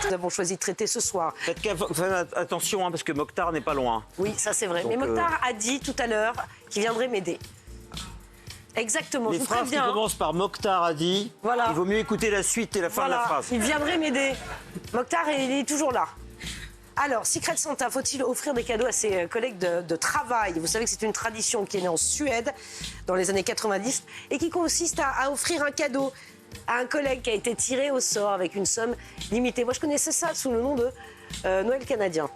Nous avons choisi de traiter ce soir. Faites attention, hein, parce que Mokhtar n'est pas loin. Oui, ça c'est vrai. Donc, mais Mokhtar a dit tout à l'heure qu'il viendrait m'aider. Exactement, les je vous phrases qui préviens. commencent par Mokhtar a dit, voilà. Il vaut mieux écouter la suite et la fin de la phrase. Il viendrait m'aider. Mokhtar, il est toujours là. Alors, Secret Santa, faut-il offrir des cadeaux à ses collègues de travail? Vous savez que c'est une tradition qui est née en Suède dans les années 90 et qui consiste à offrir un cadeau à un collègue qui a été tiré au sort avec une somme limitée. Moi, je connaissais ça sous le nom de Noël canadien.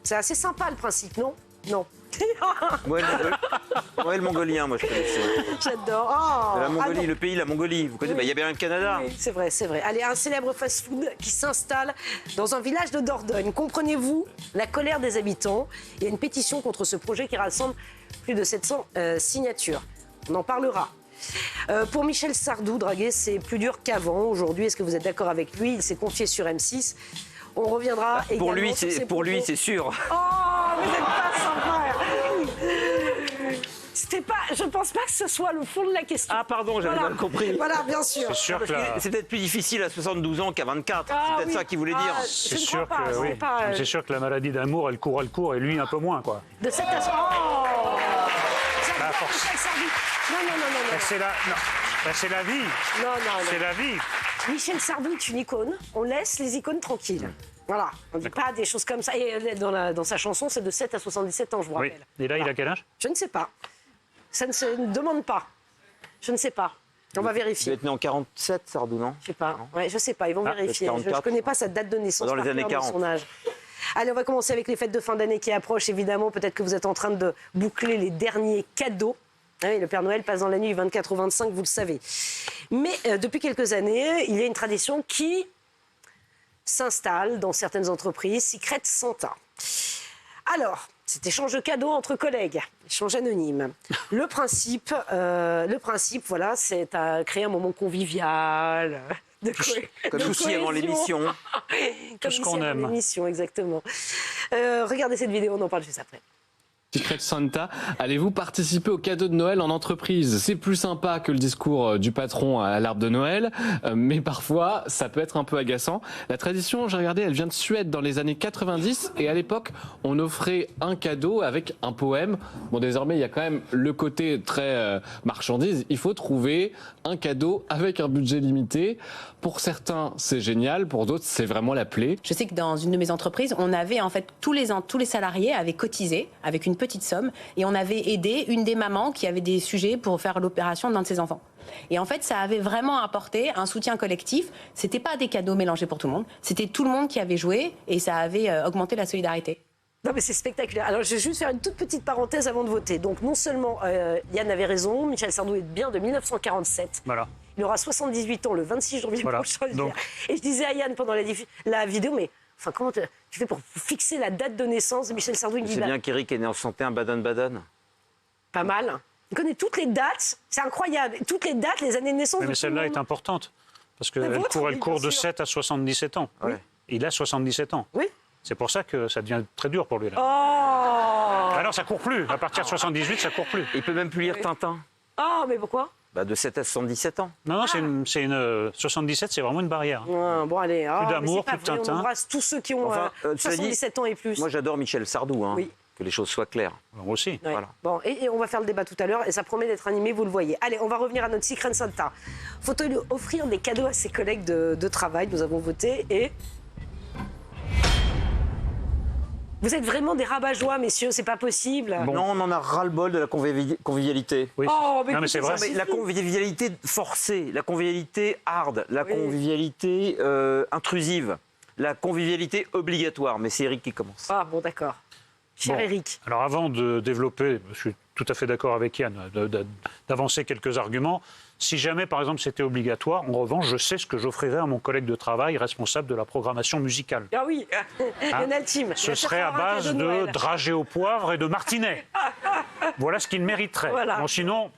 C'est assez sympa le principe, non? Non. Noël mongolien, moi je connaissais. J'adore. Oh, la Mongolie, le pays, la Mongolie. Vous connaissez, il y a bien le Canada. Oui, c'est vrai, c'est vrai. Allez, un célèbre fast-food qui s'installe dans un village de Dordogne. Comprenez-vous la colère des habitants? Il y a une pétition contre ce projet qui rassemble plus de 700 signatures. On en parlera. Pour Michel Sardou, draguer, c'est plus dur qu'avant. Aujourd'hui, est-ce que vous êtes d'accord avec lui? Il s'est confié sur M6. On reviendra également Pour lui, c'est sûr. Oh, vous n'êtes pas sympa. Je pense pas que ce soit le fond de la question. Ah pardon, j'avais mal compris. Voilà, bien sûr. C'est sûr que c'est peut-être plus difficile à 72 ans qu'à 24. Ah, c'est peut-être oui. ça qu'il voulait dire. c'est sûr que la maladie d'amour, elle court, et lui un peu moins, quoi. De cette façon. Oh, La force. Non. C'est la vie. Non. C'est la vie. Michel Sardou est une icône. On laisse les icônes tranquilles. Voilà, on ne dit pas des choses comme ça. Et dans sa chanson, c'est de 7 à 77 ans, je vous rappelle. Oui. Et là, il a quel âge? Je ne sais pas. Ça ne se demande pas. Je ne sais pas. On va Il doit vérifier. être né en 47, Sardou, non? Je sais pas. Ouais, je sais pas. Ils vont vérifier. Je ne connais pas sa date de naissance. Dans les par années cœur, 40. son âge. Allez, on va commencer avec les fêtes de fin d'année qui approchent, évidemment. Peut-être que vous êtes en train de boucler les derniers cadeaux. Ah oui, le Père Noël passe dans la nuit du 24 au 25, vous le savez. Mais depuis quelques années, il y a une tradition qui s'installe dans certaines entreprises, Secret Santa. Alors, c'est échange de cadeaux entre collègues, échange anonyme. Le principe, voilà, c'est à créer un moment convivial. Comme ici avant l'émission. Tout ce qu'on aime. L'émission, exactement. Regardez cette vidéo, on en parle juste après. Secret Santa, allez-vous participer au cadeau de Noël en entreprise? C'est plus sympa que le discours du patron à l'arbre de Noël, mais parfois ça peut être un peu agaçant. La tradition, j'ai regardé, elle vient de Suède dans les années 90 et à l'époque on offrait un cadeau avec un poème. Bon, désormais il y a quand même le côté très marchandise, il faut trouver un cadeau avec un budget limité. Pour certains c'est génial, pour d'autres c'est vraiment la plaie. Je sais que dans une de mes entreprises, on avait en fait tous les salariés avaient cotisé avec une petite somme et on avait aidé une des mamans qui avait des sujets pour faire l'opération d'un de ses enfants. Et en fait, ça avait vraiment apporté un soutien collectif. C'était pas des cadeaux mélangés pour tout le monde, c'était tout le monde qui avait joué et ça avait augmenté la solidarité. Non mais c'est spectaculaire. Alors je vais juste faire une toute petite parenthèse avant de voter. Donc non seulement Yann avait raison, Michel Sardou est bien de 1947. Voilà. Il aura 78 ans le 26 janvier prochain. Donc... Et je disais à Yann pendant la vidéo, mais enfin comment tu fais pour fixer la date de naissance de Michel Sardou? C'est bien qu'Éric est né en 61, Baden-Baden. Pas mal. Il connaît toutes les dates, c'est incroyable. Toutes les dates, les années de naissance. Mais celle-là est importante parce qu'elle court de 7 à 77 ans. Ouais. Il a 77 ans. Oui. C'est pour ça que ça devient très dur pour lui là. Oh. Alors ça court plus. À partir de 78, ça court plus. Il peut même plus lire Tintin. Oh, mais pourquoi? De 7 à 77 ans. Non, c'est une 77, c'est vraiment une barrière. Bon, allez. Plus d'amour, plus de Tintin. On embrasse tous ceux qui ont 77 ans et plus. Moi, j'adore Michel Sardou, hein, oui. que les choses soient claires. Moi aussi. Ouais. Voilà. Bon, et on va faire le débat tout à l'heure, et ça promet d'être animé, vous le voyez. Allez, on va revenir à notre Secret Santa. Faut-il offrir des cadeaux à ses collègues de travail? Nous avons voté, et... Vous êtes vraiment des rabat-joie, messieurs, c'est pas possible. Bon. Non, on en a ras-le-bol de la convivialité. Oui. Oh, mais, non, mais c'est vrai. La convivialité forcée, la convivialité hard, la convivialité intrusive, la convivialité obligatoire. Mais c'est Eric qui commence. Ah, bon, d'accord. Cher Eric. Alors avant de développer, je suis tout à fait d'accord avec Yann, d'avancer quelques arguments. Si jamais, par exemple, c'était obligatoire, en revanche, je sais ce que j'offrirais à mon collègue de travail responsable de la programmation musicale. Ah oui, Lionel Tim. Ce serait à base de dragées au poivre et de martinet. Voilà ce qu'il mériterait. Voilà. Bon, sinon,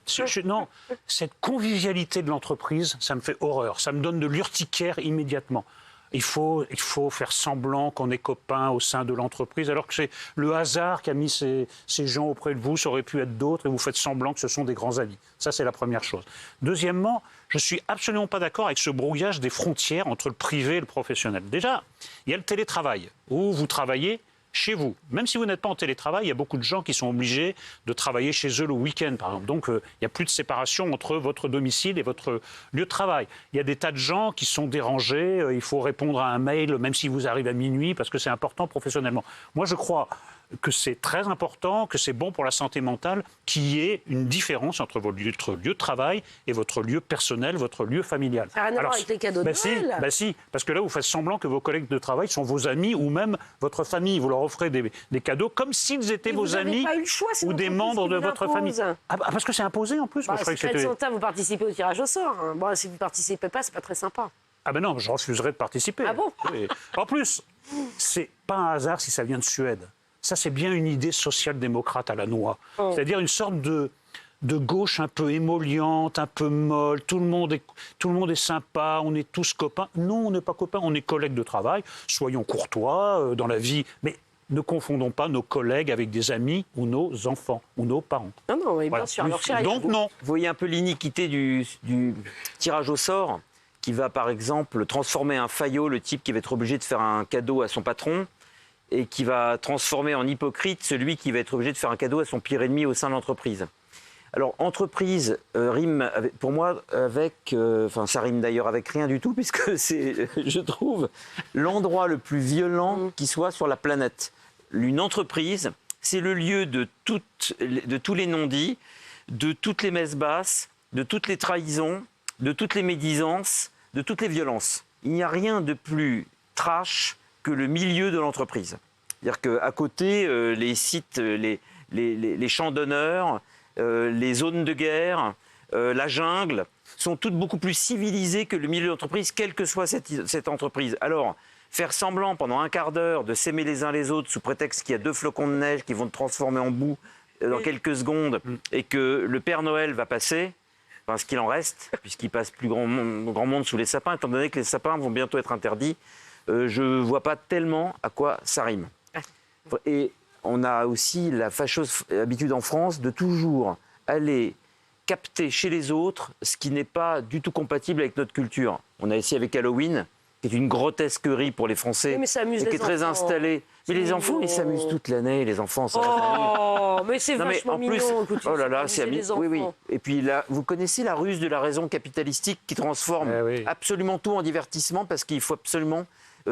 non, cette convivialité de l'entreprise, ça me fait horreur. Ça me donne de l'urticaire immédiatement. il faut faire semblant qu'on est copains au sein de l'entreprise, alors que c'est le hasard qui a mis ces gens auprès de vous, ça aurait pu être d'autres, et vous faites semblant que ce sont des grands amis. Ça, c'est la première chose. Deuxièmement, je ne suis absolument pas d'accord avec ce brouillage des frontières entre le privé et le professionnel. Déjà, il y a le télétravail, où vous travaillez chez vous. Même si vous n'êtes pas en télétravail, il y a beaucoup de gens qui sont obligés de travailler chez eux le week-end, par exemple. Donc, il n'y a plus de séparation entre votre domicile et votre lieu de travail. Il y a des tas de gens qui sont dérangés. Il faut répondre à un mail, même si vous arrivez à minuit, parce que c'est important professionnellement. Moi, je crois que c'est très important, que c'est bon pour la santé mentale, qu'il y ait une différence entre votre lieu de travail et votre lieu personnel, votre lieu familial. Ça n'a rien à voir avec les cadeaux de Noël. Si, parce que là, vous faites semblant que vos collègues de travail sont vos amis ou même votre famille. Vous leur offrez des cadeaux comme s'ils étaient vos amis pas eu le choix, ou des membres de votre famille. Ah, parce que c'est imposé en plus. Bah, Moi, je croyais que Secret c'était... Santa, vous participez au tirage au sort. Hein. Bon, si vous ne participez pas, c'est pas très sympa. Ah ben non, je refuserais de participer. Ah bon? Et en plus, c'est pas un hasard si ça vient de Suède. Ça, c'est bien une idée social-démocrate à la noix. C'est-à-dire une sorte de gauche un peu émolliente, un peu molle. Tout le monde est sympa, on est tous copains. Non, on n'est pas copains, on est collègues de travail. Soyons courtois dans la vie. Mais ne confondons pas nos collègues avec des amis ou nos enfants ou nos parents. Non, oui, bien sûr. Alors, donc non. Vous voyez un peu l'iniquité du tirage au sort qui va par exemple transformer un faillot, le type qui va être obligé de faire un cadeau à son patron, et qui va transformer en hypocrite celui qui va être obligé de faire un cadeau à son pire ennemi au sein de l'entreprise. Alors, entreprise rime pour moi avec... ça rime d'ailleurs avec rien du tout, puisque c'est, je trouve, l'endroit le plus violent qui soit sur la planète. Une entreprise, c'est le lieu de tous les non-dits, de toutes les messes basses, de toutes les trahisons, de toutes les médisances, de toutes les violences. Il n'y a rien de plus trash que le milieu de l'entreprise. C'est-à-dire qu'à côté, les sites, les champs d'honneur, les zones de guerre, la jungle, sont toutes beaucoup plus civilisées que le milieu de l'entreprise, quelle que soit cette entreprise. Alors, faire semblant pendant un quart d'heure de s'aimer les uns les autres sous prétexte qu'il y a 2 flocons de neige qui vont te transformer en boue dans quelques secondes et que le Père Noël va passer, enfin, ce qu'il en reste, puisqu'il passe plus grand monde sous les sapins, étant donné que les sapins vont bientôt être interdits, je ne vois pas tellement à quoi ça rime. Et on a aussi la fâcheuse habitude en France de toujours aller capter chez les autres ce qui n'est pas du tout compatible avec notre culture. On a ici avec Halloween, qui est une grotesquerie pour les Français, mais ça amuse et qui est très installée. Mais les enfants, ils s'amusent toute l'année, les enfants. Ça mais c'est vachement mignon. Écoutez, oh là là, c'est les oui, oui. enfants. Et puis là, vous connaissez la ruse de la raison capitalistique qui transforme absolument tout en divertissement parce qu'il faut absolument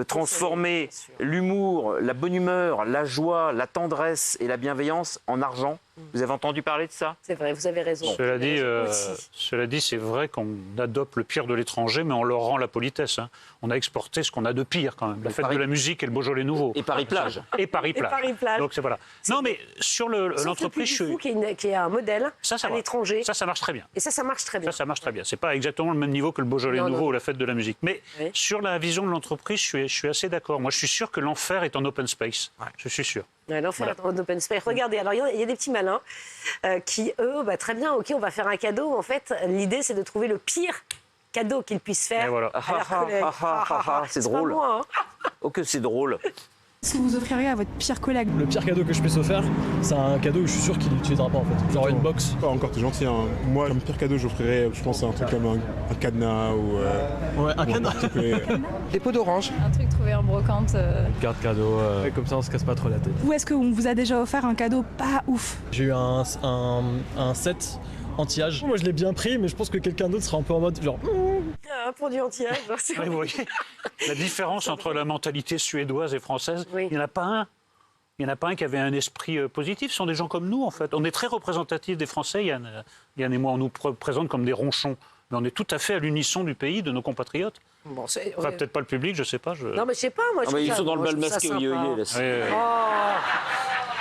transformer l'humour, la bonne humeur, la joie, la tendresse et la bienveillance en argent. Vous avez entendu parler de ça? C'est vrai, vous avez raison. Cela dit, c'est vrai qu'on adopte le pire de l'étranger, mais on leur rend la politesse. Hein. On a exporté ce qu'on a de pire quand même. La fête de la musique et le Beaujolais nouveau. Et Paris-Plage. Et Paris-Plage. Donc c'est voilà. Non, mais sur l'entreprise, je suis... qui est un modèle à l'étranger. Ça marche très bien. Et ça marche très bien. Ça marche très bien. C'est pas exactement le même niveau que le Beaujolais nouveau ou la fête de la musique. Mais sur la vision de l'entreprise, je suis assez d'accord. Moi, je suis sûr que l'enfer est en open space. Ouais. Je suis sûr. L'enfer est en open space. Regardez, alors il y a des petits malins qui, eux, très bien, ok, on va faire un cadeau. En fait, l'idée, c'est de trouver le pire cadeau qu'ils puissent faire. Et voilà. À leurs collègues. C'est drôle. Pas moi, hein. Oh, que c'est drôle. Qu'est-ce que vous offririez à votre pire collègue? Le pire cadeau que je puisse offrir, c'est un cadeau que je suis sûr qu'il n'utilisera pas en fait. Genre une box. Pas encore, t'es gentil. Hein. Moi, comme pire cadeau, j'offrirais, je pense, un truc comme un cadenas ou. Ouais, un cadenas. Des pots d'orange. Un truc trouvé en brocante. Une carte cadeau, comme ça on se casse pas trop la tête. Ou est-ce qu'on vous a déjà offert un cadeau pas ouf? J'ai eu un set anti-âge. Moi je l'ai bien pris, mais je pense que quelqu'un d'autre sera un peu en mode genre. Un produit anti-âge. Oui, vous voyez, la différence entre la mentalité suédoise et française, il n'y en a pas un. Il n'y en a pas un qui avait un esprit positif. Ce sont des gens comme nous, en fait. On est très représentatifs des Français. Yann et moi, on nous présente comme des ronchons. Mais on est tout à fait à l'unisson du pays, de nos compatriotes. Bon, enfin, peut-être pas le public, je ne sais pas. Non, mais je sais pas. Moi, ils sont dans le bal masqué au yeux.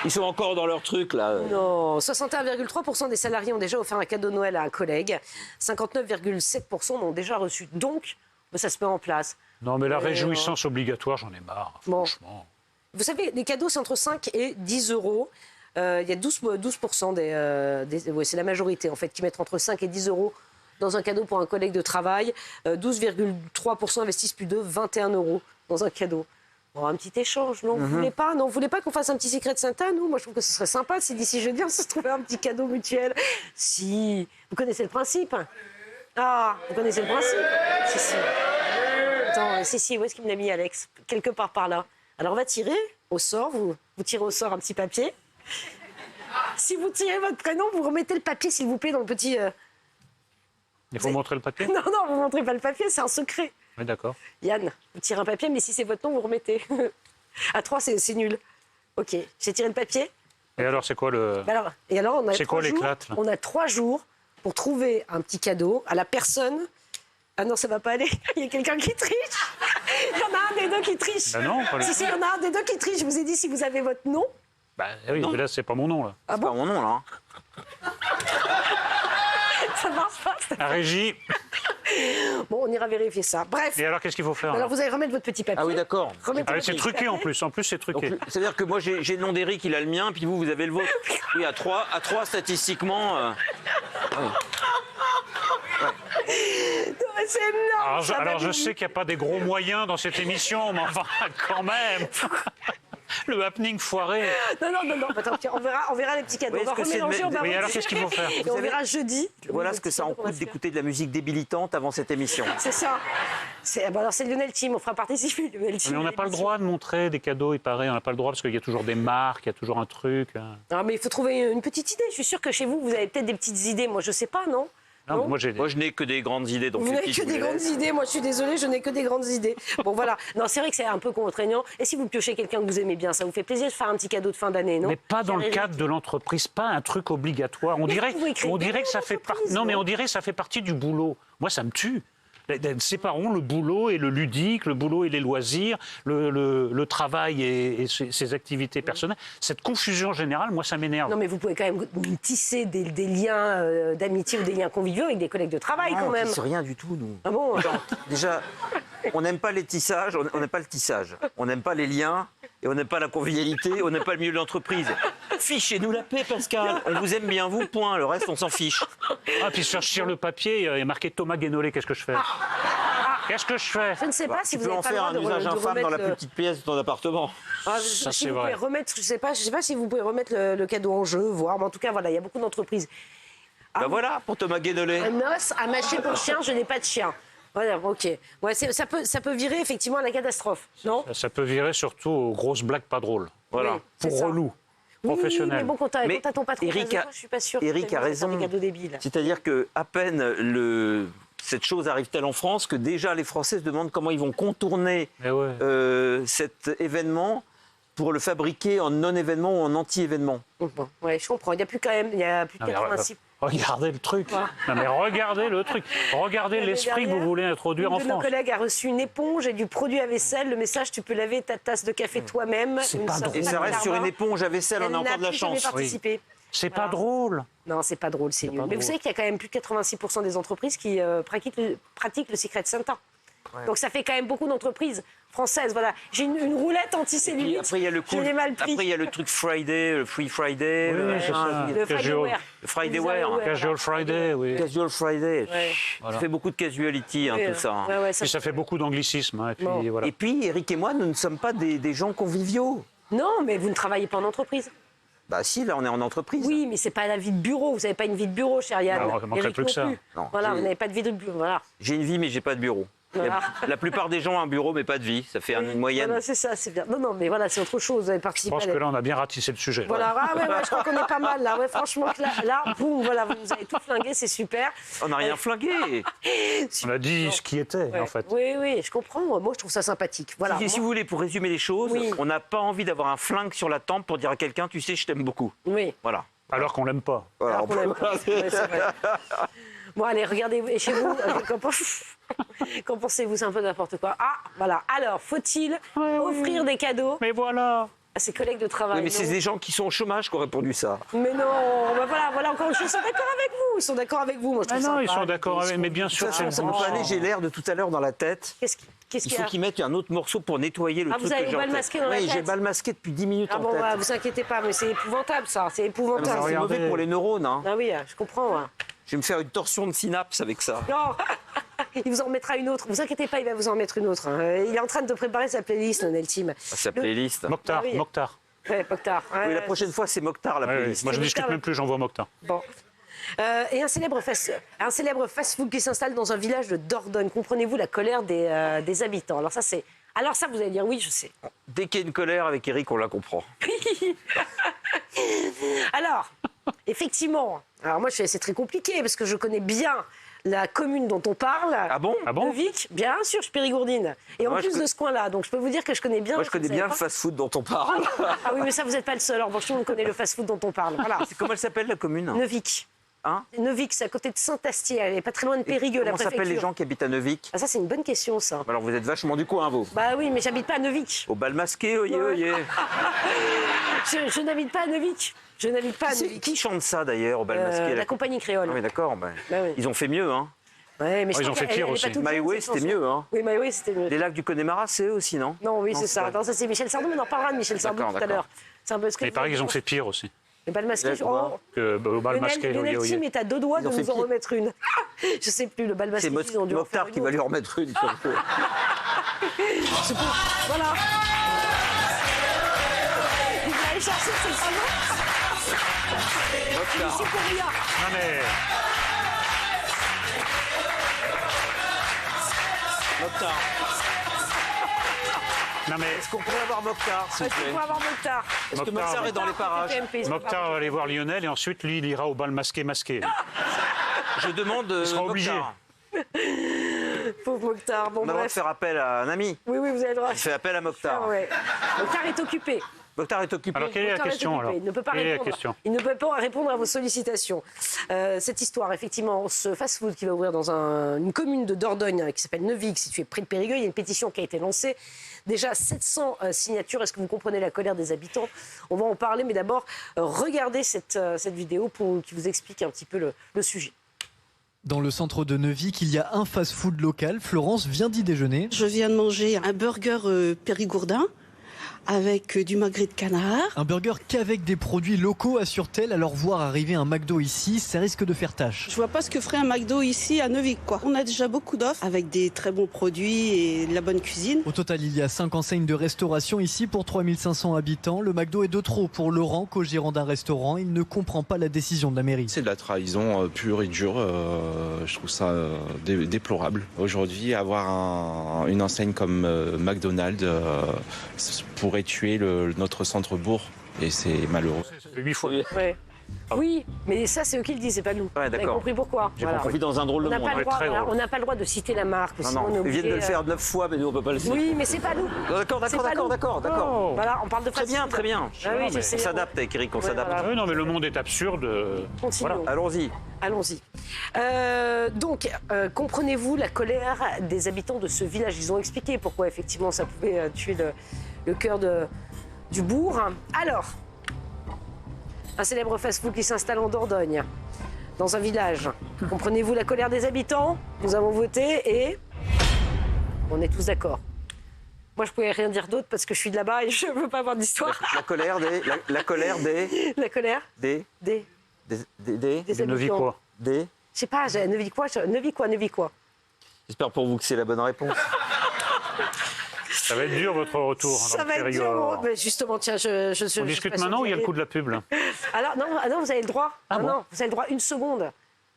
Ils sont encore dans leur truc, là. Non, 61,3% des salariés ont déjà offert un cadeau de Noël à un collègue. 59,7% l'ont déjà reçu. Donc, ça se met en place. Non, mais la réjouissance obligatoire, j'en ai marre, franchement. Vous savez, les cadeaux, c'est entre 5 et 10 euros. Il y a 12% c'est la majorité, en fait, qui mettent entre 5 et 10 euros dans un cadeau pour un collègue de travail. 12,3% investissent plus de 21 € dans un cadeau. Bon, un petit échange, non? Vous voulez pas? Non, vous voulez pas qu'on fasse un petit secret de Santa, nous? Moi, je trouve que ce serait sympa si d'ici jeudi, on se trouvait un petit cadeau mutuel. Si, vous connaissez le principe? Ah, vous connaissez le principe? Si. Attends, si, où est-ce qu'il me l'a mis, Alex? Quelque part par là. Alors, on va tirer au sort, vous tirez au sort un petit papier. Si vous tirez votre prénom, vous remettez le papier, s'il vous plaît, dans le petit... Il faut montrer le papier? Non, vous ne montrez pas le papier, c'est un secret. Oui, d'accord. Yann, vous tirez un papier, mais si c'est votre nom, vous remettez. À 3, c'est nul. Ok, j'ai tiré le papier. Et alors, c'est quoi le... on a C'est quoi l'éclate, là? On a 3 jours pour trouver un petit cadeau à la personne. Ah non, ça va pas aller. Il y a quelqu'un qui triche. Il y en a un des deux qui triche. Ben non, pas le... Si, il y en a un des deux qui triche. Je vous ai dit, si vous avez votre nom. Bah oui, mais là, c'est pas mon nom, là. Ah C'est pas mon nom, là. Ça marche pas. La régie. Bon, on ira vérifier ça. Bref. Et alors, qu'est-ce qu'il faut faire? Alors, vous allez remettre votre petit papier. Ah oui, d'accord. Remettez Ah, votre c'est petit truqué papier. en plus. En plus, c'est truqué. C'est-à-dire que moi, j'ai le nom d'Éric, il a le mien, puis vous avez le vôtre. Oui, à 3 statistiquement... Non, mais c'est énorme. Alors, je sais qu'il n'y a pas des gros moyens dans cette émission, mais enfin, quand même. Le happening foiré. Non. Attends, tiens, on verra les petits cadeaux. Oui, on va est-ce que c'est remélanger, on va Mais alors, retirer. qu'est-ce qu'il faut faire? Et on verra jeudi. Voilà ce que ça en coûte d'écouter de la musique débilitante avant cette émission. C'est ça. Alors c'est Lionel Team, on fera participer Lionel Team. Mais on n'a pas le droit de montrer des cadeaux, il paraît. On n'a pas le droit parce qu'il y a toujours des marques, il y a toujours un truc. Non, mais il faut trouver une petite idée. Je suis sûre que chez vous, vous avez peut-être des petites idées. Moi, je sais pas, non? Non, moi, Moi, je n'ai que des grandes idées. Donc Vous n'avez Fétis, que je des vous les grandes laisse. idées. Moi, je suis désolée, je n'ai que des grandes idées. Bon, voilà. Non, c'est vrai que c'est un peu contraignant. Et si vous piochez quelqu'un que vous aimez bien, ça vous fait plaisir de faire un petit cadeau de fin d'année, non? Mais pas dans le Pierre-Éric. cadre de l'entreprise, pas un truc obligatoire. On dirait que ça fait partie. Non, mais on dirait que ça fait partie du boulot. Moi, ça me tue. Séparons le boulot et le ludique, le boulot et les loisirs, le travail et ses activités personnelles. Cette confusion générale, moi, ça m'énerve. Non, mais vous pouvez quand même tisser des liens d'amitié ou des liens conviviaux avec des collègues de travail, quand même. C'est rien du tout, nous. Ah bon? Déjà, on n'aime pas les tissages, on n'aime pas le tissage. On n'aime pas les liens, et on n'aime pas la convivialité, on n'aime pas le milieu de l'entreprise. Fichez-nous la paix, Pascal. On vous aime bien, vous, point. Le reste, on s'en fiche. Ah, puis je tire le papier, il y a marqué Thomas Guénolé, qu'est-ce que je fais? Qu'est-ce que je fais? Je ne sais pas si Tu vous peux avez en pas le faire droit un usage de infâme dans la remettre plus petite pièce de ton appartement. Ça, si c'est vous vrai. pouvez remettre, je sais pas si vous pouvez remettre le cadeau en jeu, voir. Mais en tout cas, voilà, il y a beaucoup d'entreprises. Ben voilà, pour Thomas Guénolé. Un os à mâcher pour chien, je n'ai pas de chien. Voilà, ok. Ouais, ça peut virer effectivement à la catastrophe, non? Ça peut virer surtout aux grosses blagues pas drôles. Voilà. Oui, c'est Pour ça. relou. Oui, Professionnel. mais bon, quand t'as Mais ton patron Eric face de a- toi, je suis pas sûre. que Eric t'aimes a bien raison. faire des cadeaux débiles. C'est-à-dire que à peine cette chose arrive-t-elle en France que déjà les Français se demandent comment ils vont contourner Eh ouais. cet événement pour le fabriquer en non-événement ou en anti-événement. Bon, ouais, je comprends. Il y a plus de Non, mais 86. Regardez le truc. Non, mais regardez le truc. Regardez L'année l'esprit que vous dernière, voulez introduire en Une de nos France. collègues a reçu une éponge et du produit à vaisselle. Le message, tu peux laver ta tasse de café toi-même. C'est Une pas sorte drôle. Et de ça reste sur une jardin. éponge à vaisselle, on Elle a encore de n'a la plus jamais chance. participé. C'est pas Voilà. drôle. Non, c'est pas drôle, c'est nul. pas Mais vous drôle. savez qu'il y a quand même plus de 86% des entreprises qui pratiquent le Secret Santa. Donc ça fait quand même beaucoup d'entreprises françaises. Voilà, j'ai une roulette Puis anti-cellulite. après, il y a le Je l'ai mal pris. Après, il y a le truc Friday, le Free Friday, Oui, le, c'est ça. Le Friday Casual. Wear. le Friday Vous Wear, avez- Casual Friday, oui. Casual Friday. Ouais. Ça fait beaucoup de casuality, hein, Oui, tout ça. hein. ouais, ouais, Puis ça fait beaucoup d'anglicisme. Et puis, Bon. voilà. Et puis, Eric et moi, nous ne sommes pas des gens conviviaux. Non, mais vous ne travaillez pas en entreprise. Bah si, là, on est en entreprise. Oui, mais c'est pas la vie de bureau. Vous n'avez pas une vie de bureau, cher Yann. Non, il manquerait Eric plus que non ça. plus. Non, Voilà, j'ai- vous n'avez pas de vie de bureau. Voilà. J'ai une vie, mais j'ai pas de bureau. Voilà. La plupart des gens ont un bureau, mais pas de vie. Ça fait une moyenne. Voilà, c'est ça, c'est bien. Non, mais voilà, c'est autre chose. Vous avez Je participé pense à que la- là, on a bien ratissé le sujet. Voilà, ah ouais, je crois qu'on est pas mal là. Ouais, franchement, que là, boum, voilà, vous nous avez tout flingué, c'est super. On n'a rien flingué. On a dit ce qui était, Ouais. en fait. Oui, je comprends. Moi, je trouve ça sympathique. Voilà. Si vous voulez, pour résumer les choses, Oui. on n'a pas envie d'avoir un flingue sur la tempe pour dire à quelqu'un, tu sais, je t'aime beaucoup. Oui. Voilà. Alors qu'on l'aime pas. Voilà. Alors qu'on l'aime pas. Ouais, c'est vrai. Bon, allez, regardez, et chez vous, qu'en pensez-vous? C'est un peu n'importe quoi. Ah, voilà. Alors, faut-il offrir des cadeaux Mais voilà. à ses collègues de travail? Oui, mais c'est non des gens qui sont au chômage qui ont répondu ça. Mais non, bah voilà, encore une fois, ils sont d'accord avec vous. Ils sont d'accord avec vous. Moi, je Ah trouve non, sympa. ils sont d'accord avec. Mais bien sûr, Ça, c'est le ça me bon peut sens. aller, j'ai l'air de tout à l'heure dans la tête. Qu'est-ce Il qu'il y faut a? qu'ils mettent un autre morceau pour nettoyer le Ah, truc vous avez que j'ai en le bal tête. masqué dans la Oui, j'ai tête. le bal masqué depuis 10 minutes Ah en bon, tête. bah, vous inquiétez pas, mais c'est épouvantable, ça. C'est Ah, mais ça, épouvantable. c'est regardez. mauvais pour les neurones. Hein. Ah oui, je comprends. Ouais. Je vais me faire une torsion de synapse avec ça. Non. Il vous en mettra une autre. Vous inquiétez pas, il va vous en mettre une autre. Il est en train de préparer sa playlist, Lionel Tim. Ah, sa playlist. Mokhtar, Ah oui. Mokhtar. Ouais, Mokhtar. Oui, la prochaine fois, c'est Mokhtar, la playlist. Moi, je ne discute même plus, j'envoie Mokhtar. Bon. Et un célèbre fast-food qui s'installe dans un village de Dordogne. Comprenez-vous la colère des habitants? Alors ça, vous allez dire oui, je sais. Dès qu'il y a une colère avec Eric, on la comprend. Alors, effectivement, alors moi c'est très compliqué parce que je connais bien la commune dont on parle. Ah bon? Ah bon? Neuvik, bien sûr, je suis périgourdine. Et en Moi, plus je de ce coin-là, donc je peux vous dire que je connais bien. Moi, je connais bien le fast-food dont on parle. Ah oui, mais ça, vous n'êtes pas le seul. En revanche, tout le monde connaît le fast-food dont on parle. Voilà. Comment elle s'appelle, la commune? Neuvik. Hein? Neuvik, c'est à côté de Saint-Astier. Elle n'est pas très loin de Périgueux, la Comment préfecture. s'appellent les gens qui habitent à Neuvik? Ah, ça, c'est une bonne question, ça. Alors, vous êtes vachement du coin, vous. Bah oui, mais j'habite pas à Neuvik. Au bal masqué, oyez, oyez. Je n'habite pas à Neuvik. Je n'habite pas à Neuvik. Qui chante ça, d'ailleurs, au bal masqué? La compagnie créole. Ah oui, d'accord. Ben, Bah oui. Ils ont fait mieux, hein. Ouais, mais je ils crois ont fait qu'elle- pire elle est pas aussi. toute My jeune, Way, cette c'était chanson. mieux, hein. Oui, My Way, c'était mieux. Les lacs du Connemara, c'est eux aussi, non? Non, oui, Non, c'est c'est ça. pas- Attends, ça c'est Michel Sardou, mais on en parlera de Michel Sardou D'accord, tout à d'accord. l'heure. C'est un peu ce Mais il paraît qu'ils ont fait pire aussi. Les balles masquées. Comment Au bal masqué, Lionel oyez, Tim oyez. est à deux doigts Ils de ont fait nous en pire. remettre une. Je sais plus, le bal masqué, C'est ils ont dû en faire Mokhtar une qui va autre. lui remettre une. surtout. Voilà. Vous allez chercher, c'est pas bon. Mokhtar. Ici pour rien. Non mais... Mokhtar. Non mais... Est-ce qu'on pourrait avoir Mokhtar, s'il vous Est-ce qu'on plaît? peut avoir Mokhtar? Est-ce que Mokhtar est dans les parages? TMP, Mokhtar va aller voir Lionel et ensuite, lui, il ira au bal masqué. Je demande sera obligé. Mokhtar. Pauvre Mokhtar. Bon, On a le droit de bref. faire appel à un ami. Oui, oui, vous avez le droit. Je fais appel à Mokhtar. Ah ouais. Mokhtar est occupé. Mokhtar est occupé. Alors, quelle est la Mokhtar est question, occupé. alors? Il ne peut pas Quelle est la répondre. question? Il ne peut pas répondre à vos sollicitations. Cette histoire, effectivement, ce fast-food qui va ouvrir dans une commune de Dordogne qui s'appelle Neuvik, située près de Périgueux, il y a une pétition qui a été lancée. Déjà 700 signatures. Est-ce que vous comprenez la colère des habitants? On va en parler, mais d'abord, regardez cette vidéo qui vous explique un petit peu le sujet. Dans le centre de Neuvik, il y a un fast-food local. Florence vient d'y déjeuner. Je viens de manger un burger périgourdin avec du magret de canard. Un burger qu'avec des produits locaux, assure-t-elle. Alors voir arriver un McDo ici, ça risque de faire tâche. Je vois pas ce que ferait un McDo ici à Neuvik, quoi. On a déjà beaucoup d'offres avec des très bons produits et de la bonne cuisine. Au total, il y a 5 enseignes de restauration ici pour 3500 habitants. Le McDo est de trop pour Laurent, co-gérant d'un restaurant. Il ne comprend pas la décision de la mairie. C'est de la trahison pure et dure. Je trouve ça déplorable. Aujourd'hui, avoir une enseigne comme McDonald's pourrait tuer notre centre-bourg. Et c'est malheureux. Ça fait 8 fois. Ouais. Oui, mais ça, c'est eux qui le disent, c'est pas nous. Ouais, Vous avez d'accord. compris pourquoi. J'ai Voilà. compris dans un drôle On de n'a monde. pas, le droit, très voilà, drôle. on n'a pas le droit de citer la marque. Non, Sinon, on est non, ils viennent de le obligé, faire 9 fois, mais nous, on peut pas le citer. Oui, mais c'est pas nous. D'accord, C'est pas nous. d'accord. Non. Voilà, on parle de Très bien, fast-food. très bien. Ah oui, Non, je mais sais. On s'adapte avec Eric, on Ouais, s'adapte. voilà. Oui, non, mais le monde est absurde. Continuons. Allons-y. Allons-y. Donc, comprenez-vous la colère des habitants de ce village? Ils ont expliqué pourquoi, effectivement, ça pouvait tuer le cœur du bourg. Alors, un célèbre fast-food qui s'installe en Dordogne, dans un village. Comprenez-vous la colère des habitants? Nous avons voté et on est tous d'accord. Moi, je pouvais rien dire d'autre parce que je suis de là-bas et je ne veux pas avoir d'histoire. La colère des... La colère des... La colère Des... des Des Neuvicois. Des... Je sais pas, Neuvicois. J'espère pour vous que c'est la bonne réponse. Ça va être dur, votre retour. Ça dans le va être dur. Périgord. Mais justement, tiens, On discute maintenant ou il y a le coup de la pub, là? Alors, non, vous avez le droit. bon Non, vous avez le droit une seconde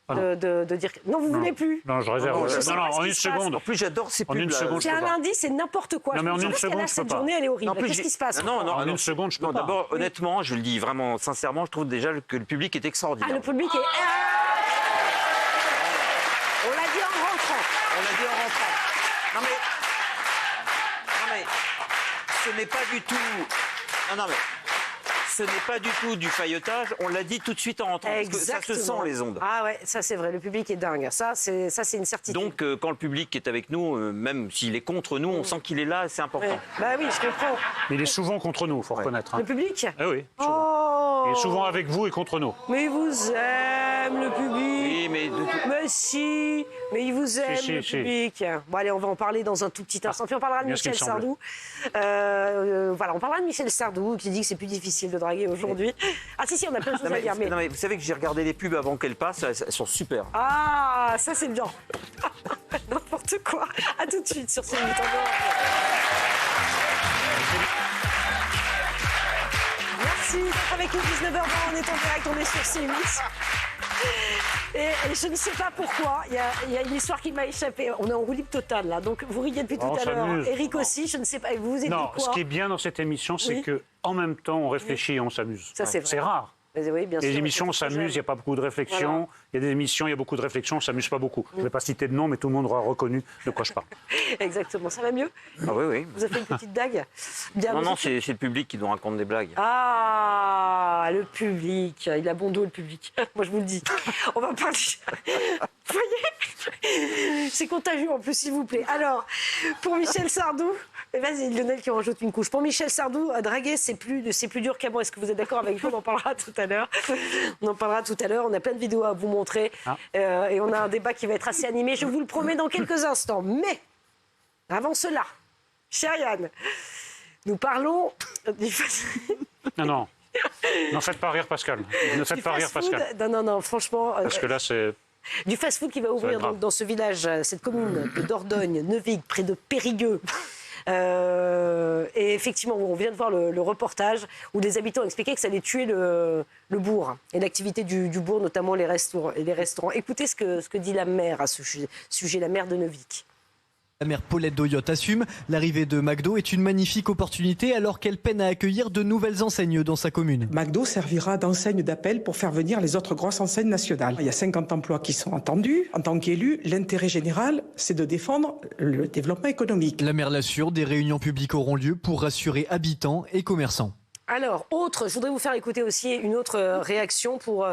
Ah de dire. Non, vous voulez plus. Non, je réserve. Non, je Non, sais non, pas ce en qui une se passe. seconde. En plus, j'adore ces En pubs. une là. seconde, C'est je un peux pas. lundi, c'est n'importe quoi. Non, mais en Je une pense qu'elle a seconde, je cette peux pas. journée, elle est horrible. En plus, Qu'est-ce qui se passe? Non, En une seconde, je peux Non, pas. d'abord, honnêtement, je le dis vraiment sincèrement, je trouve déjà que le public est extraordinaire. Ah, le public est. On l'a dit en rentrant. On l'a dit en rentrant. Non mais ce n'est pas du tout. Non mais ce n'est pas du tout du faillotage. On l'a dit tout de suite en rentrant. Parce que ça se sent les ondes. Ah ouais, ça c'est vrai. Le public est dingue. Ça c'est une certitude. Donc quand le public est avec nous, même s'il est contre nous, on sent qu'il est là. C'est important. Ouais. Bah oui, je comprends. Mais il est souvent contre nous, il faut reconnaître. Le public. Ah oui, souvent. Oh. Il est souvent avec vous et contre nous. Mais vous êtes. aime, le public. Oui, mais... Mais si, mais il vous aime, le public. Bon, allez, on va en parler dans un tout petit instant. Puis on parlera de Michel Sardou. Voilà, on parlera de Michel Sardou, qui dit que c'est plus difficile de draguer aujourd'hui. Ah si, on a plein de choses à dire. Non, mais vous savez que j'ai regardé les pubs avant qu'elles passent, elles sont super. Ah, ça c'est bien. N'importe quoi. À tout de suite sur C8. Merci d'être avec nous, 19h20, on est en direct, on est sur C8. Et je ne sais pas pourquoi, il y a une histoire qui m'a échappé. On est en roue libre totale là, donc vous riez depuis tout à l'heure. Eric aussi, je ne sais pas, vous vous êtes dit quoi? Non, ce qui est bien dans cette émission, c'est qu'en même temps, on réfléchit et on s'amuse. Ça, c'est vrai. C'est rare. Oui, bien sûr, les émissions, on s'amuse, il n'y a pas beaucoup de réflexion. Voilà. Il y a des émissions, il y a beaucoup de réflexion, on ne s'amuse pas beaucoup. Je ne vais pas citer de nom, mais tout le monde aura reconnu de quoi je parle. Exactement, ça va mieux? Ah oui. Vous avez fait une petite dague? Non, c'est le public qui nous raconte des blagues. Ah, le public, il a bon dos le public. Moi je vous le dis. On va parler... Vous voyez? C'est contagieux en plus, s'il vous plaît. Alors, pour Michel Sardou... Vas-y, Lionel qui en rajoute une couche. Pour Michel Sardou, draguer, c'est plus dur qu'avant. Est-ce que vous êtes d'accord avec nous? On en parlera tout à l'heure. On a plein de vidéos à vous montrer. Et on a un débat qui va être assez animé. Je vous le promets dans quelques instants. Mais, avant cela, chère Yann, nous parlons du... Non. N'en faites pas rire Pascal. Ne faites pas rire Pascal. Non, franchement... Parce que là, c'est... Du fast-food qui va ouvrir donc, dans ce village, cette commune de Dordogne, Neuvic, près de Périgueux. Et effectivement, on vient de voir le reportage où les habitants expliquaient que ça allait tuer le bourg et l'activité du bourg, notamment les restaurants. Écoutez ce que dit la maire à ce sujet, la maire de Neuvic. La maire Paulette Doyotte assume, l'arrivée de McDo est une magnifique opportunité alors qu'elle peine à accueillir de nouvelles enseignes dans sa commune. McDo servira d'enseigne d'appel pour faire venir les autres grosses enseignes nationales. Il y a 50 emplois qui sont entendus. En tant qu'élu, l'intérêt général, c'est de défendre le développement économique. La maire l'assure, des réunions publiques auront lieu pour rassurer habitants et commerçants. Alors, je voudrais vous faire écouter aussi une autre réaction pour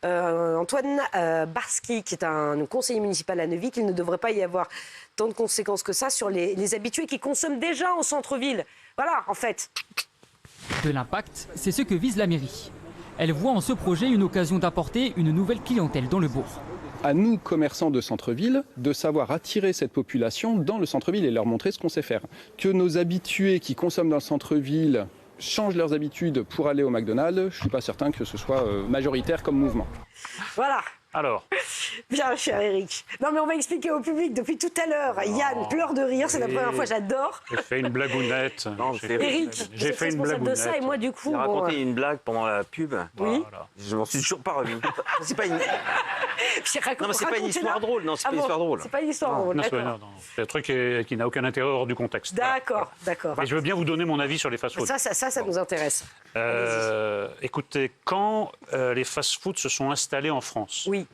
Antoine Barski, qui est un conseiller municipal à Neuvic. Il ne devrait pas y avoir tant de conséquences que ça sur les habitués qui consomment déjà en centre-ville. Voilà, en fait. De l'impact, c'est ce que vise la mairie. Elle voit en ce projet une occasion d'apporter une nouvelle clientèle dans le bourg. À nous, commerçants de centre-ville, de savoir attirer cette population dans le centre-ville et leur montrer ce qu'on sait faire. Que nos habitués qui consomment dans le centre-ville changent leurs habitudes pour aller au McDonald's, je ne suis pas certain que ce soit majoritaire comme mouvement. Voilà. Alors. Bien, cher Eric. Non, mais on va expliquer au public depuis tout à l'heure. Yann pleure de rire, c'est la première fois, j'adore. J'ai fait une blagounette. Eric, j'ai fait une blagounette. De ça, et moi, du coup. J'ai raconté une blague pendant la pub. Oui. Voilà. Je m'en suis toujours pas remis. C'est pas une. Non, mais c'est pas une histoire drôle. Non, c'est pas une histoire drôle. C'est pas une histoire drôle. Non, c'est un truc qui n'a aucun intérêt hors du contexte. D'accord. Mais je veux bien vous donner mon avis sur les fast-foods. Ça nous intéresse. Écoutez, quand les fast-foods se sont installés en France. Oui.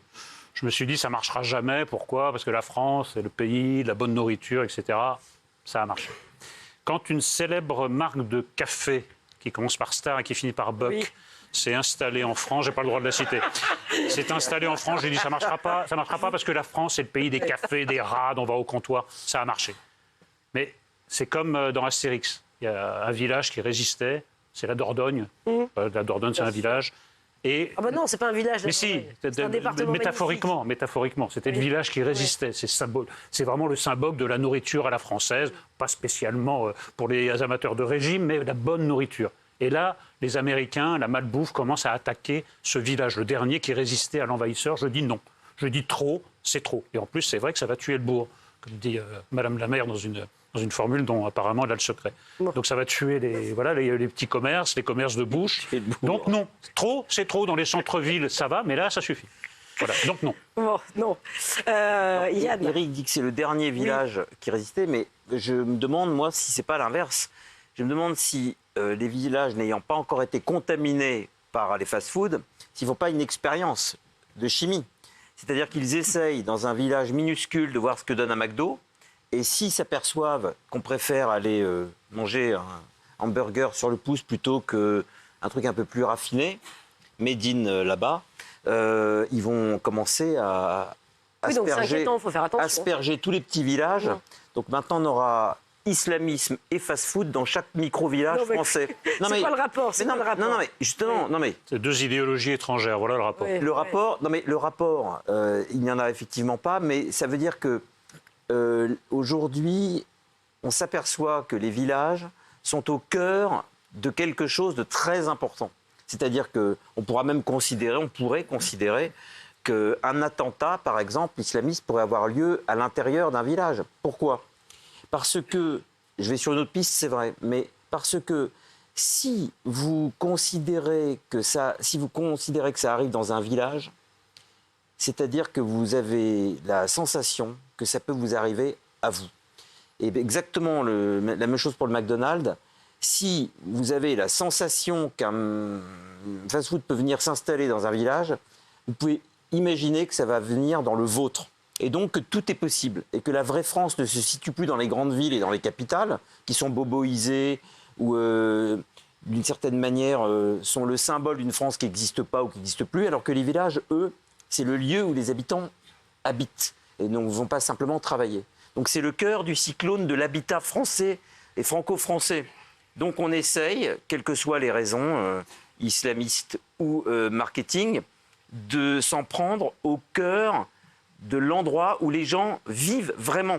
Je me suis dit, ça ne marchera jamais. Pourquoi? Parce que la France, c'est le pays de la bonne nourriture, etc. Ça a marché. Quand une célèbre marque de café, qui commence par Star et qui finit par Buck, s'est installée en France, je n'ai pas le droit de la citer, s'est installée en France, j'ai dit, ça ne marchera pas parce que la France, c'est le pays des cafés, des rades, on va au comptoir. Ça a marché. Mais c'est comme dans Astérix. Il y a un village qui résistait, c'est la Dordogne. La Dordogne, c'est un village. Ah bah non, c'est pas un village. Mais si, c'est un département métaphoriquement, c'était le village qui résistait. C'est vraiment le symbole de la nourriture à la française, pas spécialement pour les amateurs de régime, mais la bonne nourriture. Et là, les Américains, la malbouffe, commencent à attaquer ce village, le dernier qui résistait à l'envahisseur. Je dis non. Je dis trop, c'est trop. Et en plus, c'est vrai que ça va tuer le bourg, comme dit Madame la maire dans une formule dont apparemment elle a le secret. Donc ça va tuer les petits commerces, les commerces de bouche. Donc non, c'est trop dans les centres-villes, ça va, mais là ça suffit. Voilà, donc non. Bon, non. Yann. Eric dit que c'est le dernier village qui résistait, mais je me demande, moi, si c'est pas l'inverse. Je me demande si les villages n'ayant pas encore été contaminés par les fast-foods, s'ils ne font pas une expérience de chimie. C'est-à-dire qu'ils essayent, dans un village minuscule, de voir ce que donne un McDo. Et s'ils s'aperçoivent qu'on préfère aller manger un hamburger sur le pouce plutôt qu'un truc un peu plus raffiné, made in là-bas, ils vont commencer à asperger tous les petits villages. Donc maintenant, on aura islamisme et fast-food dans chaque micro-village français. C'est quoi le rapport? Non, mais justement, C'est deux idéologies étrangères, voilà le rapport. Oui. Le rapport, il n'y en a effectivement pas, mais ça veut dire que aujourd'hui, on s'aperçoit que les villages sont au cœur de quelque chose de très important. C'est-à-dire qu'on pourrait considérer qu'un attentat, par exemple, islamiste, pourrait avoir lieu à l'intérieur d'un village. Pourquoi? Parce que, je vais sur une autre piste, c'est vrai, mais parce que si vous considérez que ça arrive dans un village, c'est-à-dire que vous avez la sensation que ça peut vous arriver à vous. Et exactement la même chose pour le McDonald's. Si vous avez la sensation qu'un fast-food peut venir s'installer dans un village, vous pouvez imaginer que ça va venir dans le vôtre. Et donc que tout est possible. Et que la vraie France ne se situe plus dans les grandes villes et dans les capitales, qui sont boboisées ou d'une certaine manière sont le symbole d'une France qui n'existe pas ou qui n'existe plus, alors que les villages, eux, c'est le lieu où les habitants habitent et ne vont pas simplement travailler. Donc c'est le cœur du cyclone de l'habitat français et franco-français. Donc on essaye, quelles que soient les raisons, islamistes ou marketing, de s'en prendre au cœur de l'endroit où les gens vivent vraiment.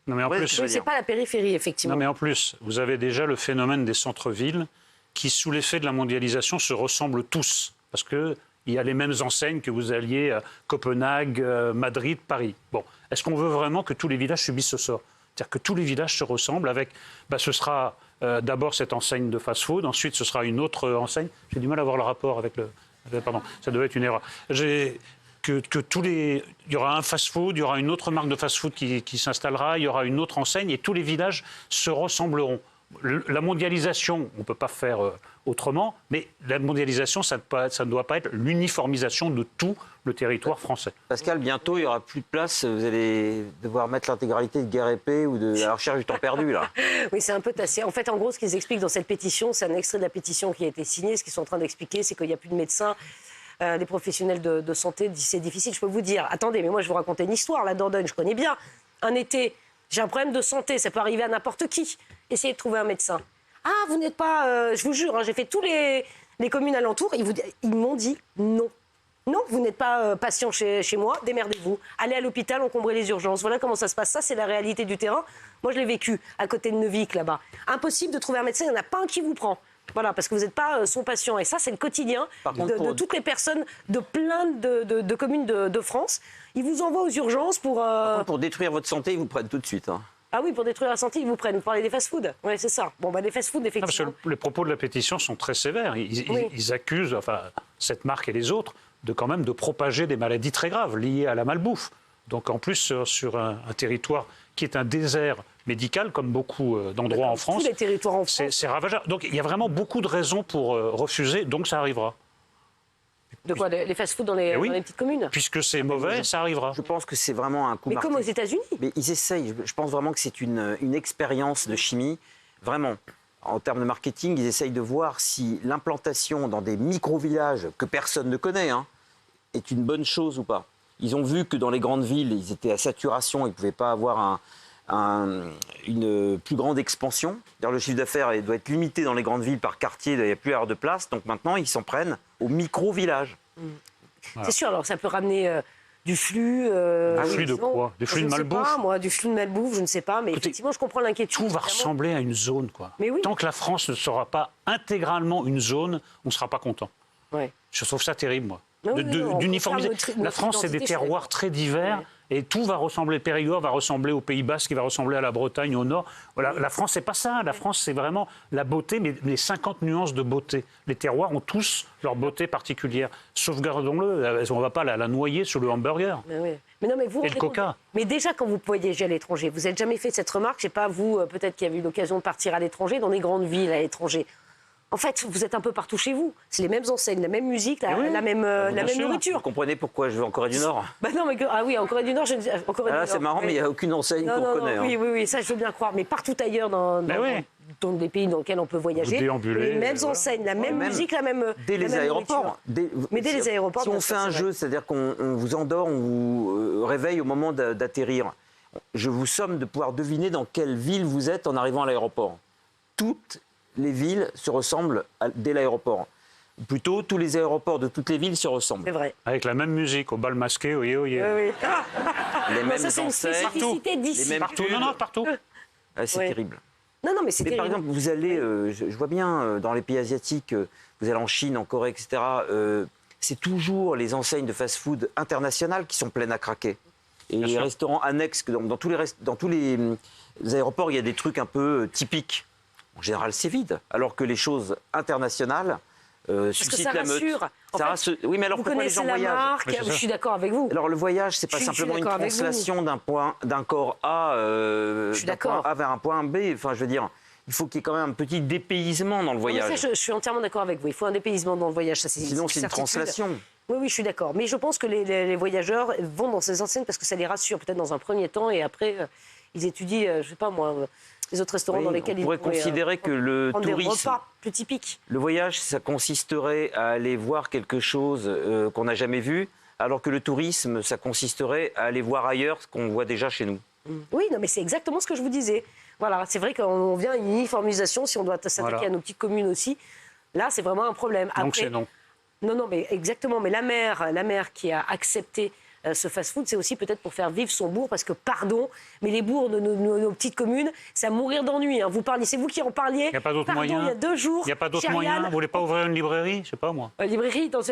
Non, mais en plus, c'est pas la périphérie, effectivement. Non, mais en plus, vous avez déjà le phénomène des centres-villes qui, sous l'effet de la mondialisation, se ressemblent tous. Parce qu'il y a les mêmes enseignes que vous alliez à Copenhague, Madrid, Paris. Bon, est-ce qu'on veut vraiment que tous les villages subissent ce sort? C'est-à-dire que tous les villages se ressemblent avec... ce sera d'abord cette enseigne de fast-food, ensuite ce sera une autre enseigne. J'ai du mal à voir le rapport avec le... Pardon, ça doit être une erreur. Il y aura un fast-food, il y aura une autre marque de fast-food qui s'installera, il y aura une autre enseigne et tous les villages se ressembleront. La mondialisation, on ne peut pas faire autrement, mais la mondialisation, ça ne doit pas être l'uniformisation de tout le territoire français. Pascal, bientôt, il n'y aura plus de place. Vous allez devoir mettre l'intégralité de Guerre et Paix ou de La Recherche du temps perdu, là. Oui, c'est un peu tassé. En fait, en gros, ce qu'ils expliquent dans cette pétition, c'est un extrait de la pétition qui a été signée. Ce qu'ils sont en train d'expliquer, c'est qu'il n'y a plus de médecins. Les professionnels de santé disent c'est difficile. Je peux vous dire, attendez, mais moi, je vous racontais une histoire. La Dordogne, je connais bien. Un été, j'ai un problème de santé. Ça peut arriver à n'importe qui. Essayez de trouver un médecin. Ah, vous n'êtes pas... je vous jure, j'ai fait tous les communes alentours. Ils m'ont dit non. Non, vous n'êtes pas patient chez moi, démerdez-vous. Allez à l'hôpital, encombrez les urgences. Voilà comment ça se passe. Ça, c'est la réalité du terrain. Moi, je l'ai vécu à côté de Neuvic, là-bas. Impossible de trouver un médecin, il n'y en a pas un qui vous prend. Voilà, parce que vous n'êtes pas son patient. Et ça, c'est le quotidien de toutes les personnes de plein de communes de France. Ils vous envoient aux urgences pour... Pour détruire votre santé, ils vous prennent tout de suite. Hein. Ah oui, pour détruire la santé, ils vous prennent. Vous parlez des fast-food. Oui, c'est ça. Bon, des fast-food, effectivement. Non, parce que les propos de la pétition sont très sévères. Ils accusent cette marque et les autres de propager des maladies très graves liées à la malbouffe. Donc en plus, sur un territoire qui est un désert médical, comme beaucoup d'endroits en France, tous les territoires en France, c'est ravageur. Donc il y a vraiment beaucoup de raisons pour refuser, donc ça arrivera. De quoi? Les fast-food dans les petites communes? Puisque c'est mauvais, ça arrivera. Je pense que c'est vraiment un coup marqué. Mais comme aux États-Unis? Mais ils essayent. Je pense vraiment que c'est une expérience de chimie. Vraiment. En termes de marketing, ils essayent de voir si l'implantation dans des micro-villages que personne ne connaît est une bonne chose ou pas. Ils ont vu que dans les grandes villes, ils étaient à saturation, ils ne pouvaient pas avoir une plus grande expansion. D'ailleurs, le chiffre d'affaires doit être limité dans les grandes villes par quartier, il n'y a plus de place. Donc maintenant, ils s'en prennent aux micro-villages. Voilà. C'est sûr, alors ça peut ramener du flux... Un flux de quoi? Des flux de malbouffe? Du flux de malbouffe, je ne sais pas, mais effectivement, je comprends l'inquiétude. Tout va ressembler à une zone, quoi. Mais oui. Tant que la France ne sera pas intégralement une zone, on ne sera pas content. Ouais. Je trouve ça terrible, moi. Non, D'uniformiser. La France, c'est des terroirs très divers. Ouais. Et tout va ressembler, Périgord va ressembler au Pays Basque, qui va ressembler à la Bretagne au nord. Voilà, la France, c'est pas ça. La France, c'est vraiment la beauté, mais les 50 nuances de beauté. Les terroirs ont tous leur beauté particulière. Sauvegardons-le. On ne va pas la noyer sous le hamburger. Mais non, mais vous, et le coca. Mais déjà, quand vous voyagez à l'étranger, vous n'avez jamais fait cette remarque, je ne sais pas, vous, peut-être qui avez eu l'occasion de partir à l'étranger, dans des grandes villes à l'étranger. En fait, vous êtes un peu partout chez vous. C'est les mêmes enseignes, la même musique, la même nourriture. Vous comprenez pourquoi je vais en Corée du Nord? Non, mais en Corée du Nord, c'est marrant, mais il n'y a aucune enseigne qu'on connaît. Oui, ça je veux bien croire. Mais partout ailleurs, dans des pays dans lesquels on peut voyager, les mêmes enseignes, la même musique, la même. Dès les aéroports. Mais dès les aéroports. Si on fait un jeu, c'est-à-dire qu'on vous endort, on vous réveille au moment d'atterrir. Je vous somme de pouvoir deviner dans quelle ville vous êtes en arrivant à l'aéroport. Toutes les villes se ressemblent dès l'aéroport. Plutôt, tous les aéroports de toutes les villes se ressemblent. C'est vrai. Avec la même musique, au bal masqué, oyez, oyez. Oui. Les mêmes Ça, c'est une enseignes, spécificité d'ici. les mêmes Partout, pubs. non, partout. Ah, c'est terrible. Non, mais c'est Mais par terrible. exemple, vous allez, je vois bien dans les pays asiatiques, vous allez en Chine, en Corée, etc. C'est toujours les enseignes de fast-food internationales qui sont pleines à craquer. Et les restaurants annexes, dans tous les aéroports, il y a des trucs un peu typiques. En général, c'est vide. Alors que les choses internationales suscitent la meute. Oui, mais alors vous pourquoi les gens connaissez la voyagent? marque, je suis d'accord avec vous. Alors le voyage, c'est pas Je suis simplement une d'accord avec translation d'un corps A, d'un point A vers un point B. Enfin, je veux dire, il faut qu'il y ait quand même un petit dépaysement dans le voyage. Ça, je suis entièrement d'accord avec vous. Il faut un dépaysement dans le voyage. Ça, Sinon, c'est une certitude. translation. Oui, je suis d'accord. Mais je pense que les voyageurs vont dans ces enseignes parce que ça les rassure, peut-être dans un premier temps, et après, ils étudient, je sais pas moi, les autres restaurants dans lesquels ils pourrait considérer que le prendre des tourisme, repas plus typiques. le voyage, ça consisterait à aller voir quelque chose qu'on n'a jamais vu, alors que le tourisme, ça consisterait à aller voir ailleurs ce qu'on voit déjà chez nous. Oui, non, mais c'est exactement ce que je vous disais. Voilà, c'est vrai qu'on vient à une uniformisation, si on doit s'attaquer à nos petites communes aussi, là, c'est vraiment un problème. Donc Après, c'est non. Non, mais exactement. Mais la mère qui a accepté ce fast-food, c'est aussi peut-être pour faire vivre son bourg, parce que, pardon, mais les bourgs de nos petites communes, c'est à mourir d'ennui. Hein. Vous parliez, c'est vous qui en parliez. Il n'y a pas d'autre moyen. Il y a 2 jours. Il n'y a pas d'autre moyen. Vous voulez pas ouvrir une librairie? Je sais pas moi. Librairie dans